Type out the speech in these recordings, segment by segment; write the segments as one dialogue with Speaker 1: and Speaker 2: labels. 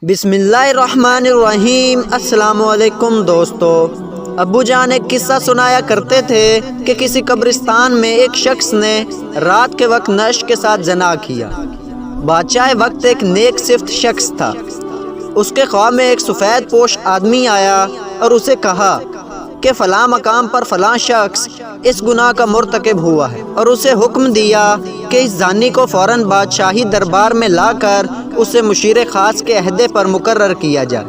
Speaker 1: बिस्मिल्लाहिर्रहमानिर्रहीम। अस्सलाम वालेकुम दोस्तों। अब्बू जान एक किस्सा सुनाया करते थे कि किसी कब्रिस्तान में एक शख्स ने रात के वक्त नश के साथ जना किया। बादशाह वक्त एक नेक सिफ्त शख्स था। उसके ख्वाब में एक सफ़ेद पोश आदमी आया और उसे कहा कि फ़लाँ मकाम पर फ़लाँ शख्स इस गुनाह का मुर्तकिब हुआ है, और उसे हुक्म दिया कि इस जानी को फ़ौरन बादशाही दरबार में लाकर उसे मुशीर ख़ास के अहदे पर मुकर्रर किया जाए।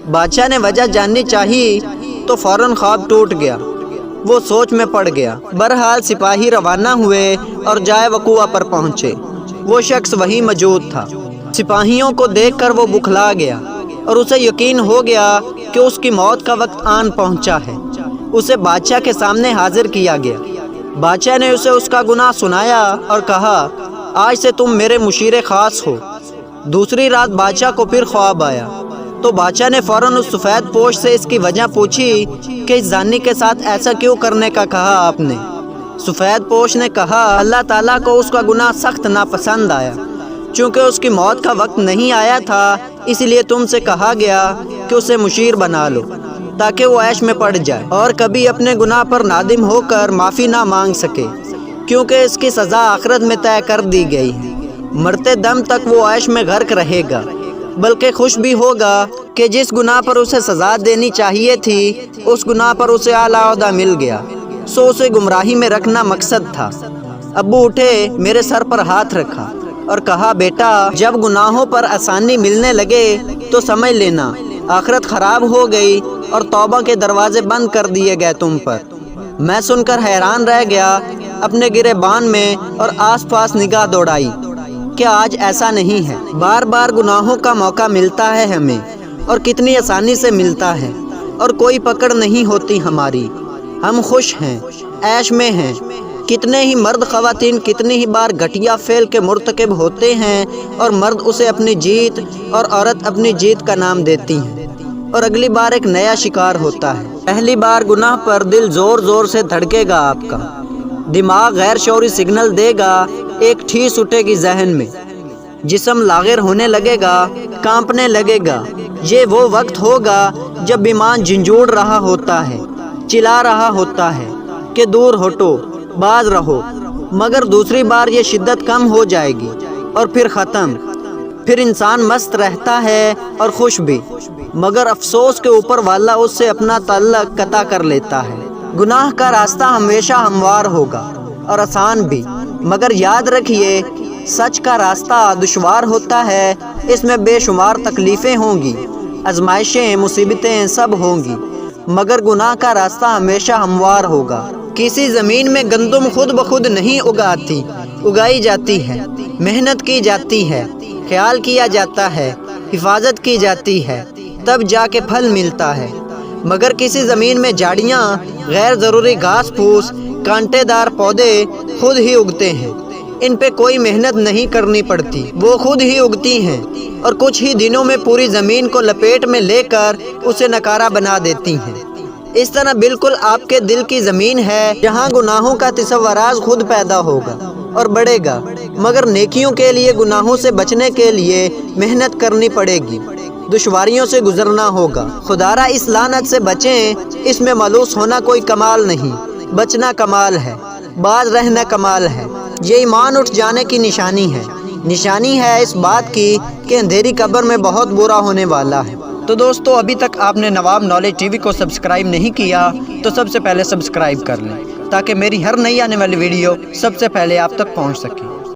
Speaker 1: बादशाह ने वजह जाननी चाहिए तो फ़ौरन ख्वाब टूट गया। वो सोच में पड़ गया। बहरहाल सिपाही रवाना हुए और जाए वक़ूआ पर पहुँचे। वो शख्स वहीं मौजूद था। सिपाहियों को देखकर वो बुखला गया और उसे यकीन हो गया कि उसकी मौत का वक्त आन पहुंचा है। उसे बादशाह के सामने हाजिर किया गया। बादशाह ने उसे उसका गुनाह सुनाया और कहा, आज से तुम मेरे मुशीर ख़ास हो। दूसरी रात बादशाह को फिर ख्वाब आया तो बादशाह ने फ़ौरन उस सफ़ेद पोश से इसकी वजह पूछी कि इस जानी के साथ ऐसा क्यों करने का कहा आपने। सफ़ेद पोश ने कहा, अल्लाह ताला को उसका गुनाह सख्त नापसंद आया। चूँकि उसकी मौत का वक्त नहीं आया था, इसलिए तुमसे कहा गया कि उसे मुशीर बना लो ताकि वो ऐश में पड़ जाए और कभी अपने गुनाह पर नादिम होकर माफ़ी ना मांग सके, क्योंकि इसकी सज़ा आखिरत में तय कर दी गई है। मरते दम तक वो ऐश में गर्क रहेगा, बल्कि खुश भी होगा कि जिस गुनाह पर उसे सज़ा देनी चाहिए थी उस गुनाह पर उसे आला ओहदा मिल गया। सो उसे गुमराही में रखना मकसद था। अब्बू उठे, मेरे सर पर हाथ रखा और कहा, बेटा, जब गुनाहों पर आसानी मिलने लगे तो समझ लेना आखिरत ख़राब हो गई और तौबा के दरवाजे बंद कर दिए गए तुम पर। मैं सुनकर हैरान रह गया। अपने गिरेबान में और आसपास निगाह दौड़ाई। क्या आज ऐसा नहीं है? बार बार गुनाहों का मौका मिलता है हमें, और कितनी आसानी से मिलता है, और कोई पकड़ नहीं होती हमारी। हम खुश हैं, ऐश में हैं। कितने ही मर्द ख़वातीन कितनी ही बार घटिया फेल के मुर्तकिब होते हैं और मर्द उसे अपनी जीत और औरत अपनी जीत का नाम देती हैं, और अगली बार एक नया शिकार होता है। पहली बार गुनाह पर दिल ज़ोर ज़ोर से धड़केगा आपका, दिमाग गैर शौरी सिग्नल देगा, एक ठीस उठेगी जहन में, जिस्म लागिर होने लगेगा, कांपने लगेगा। ये वो वक्त होगा जब ईमान झंझोड़ रहा होता है, चिल्ला रहा होता है कि दूर हटो, बाज रहो। मगर दूसरी बार ये शिद्दत कम हो जाएगी और फिर ख़त्म। फिर इंसान मस्त रहता है और खुश भी, मगर अफसोस के ऊपर वाला उससे अपना ताल्लुक़ कता कर लेता है। गुनाह का रास्ता हमेशा हमवार होगा और आसान भी, मगर याद रखिए, सच का रास्ता दुश्वार होता है। इसमें बेशुमार तकलीफ़ें होंगी, आजमाइशें, मुसीबतें सब होंगी, मगर गुनाह का रास्ता हमेशा हमवार होगा। किसी ज़मीन में गंदम खुद ब खुद नहीं उगाई जाती है। मेहनत की जाती है, ख्याल किया जाता है, हिफाजत की जाती है, तब जाके फल मिलता है। मगर किसी ज़मीन में झाड़ियाँ, गैर ज़रूरी घास फूस, कांटेदार पौधे खुद ही उगते हैं। इन पे कोई मेहनत नहीं करनी पड़ती, वो खुद ही उगती हैं और कुछ ही दिनों में पूरी ज़मीन को लपेट में लेकर उसे नकारा बना देती हैं। इस तरह बिल्कुल आपके दिल की ज़मीन है, जहाँ गुनाहों का तसव्वुरात खुद पैदा होगा और बढ़ेगा, मगर नेकियों के लिए, गुनाहों से बचने के लिए मेहनत करनी पड़ेगी, दुश्वारियों से गुजरना होगा। खुदारा इस लानत से बचें। इसमें मायूस होना कोई कमाल नहीं, बचना कमाल है, बाज रहना कमाल है। ये ईमान उठ जाने की निशानी है इस बात की कि अंधेरी कब्र में बहुत बुरा होने वाला है। तो दोस्तों, अभी तक आपने नवाब नॉलेज टीवी को सब्सक्राइब नहीं किया तो सबसे पहले सब्सक्राइब कर लें, ताकि मेरी हर नई आने वाली वीडियो सबसे पहले आप तक पहुंच सके।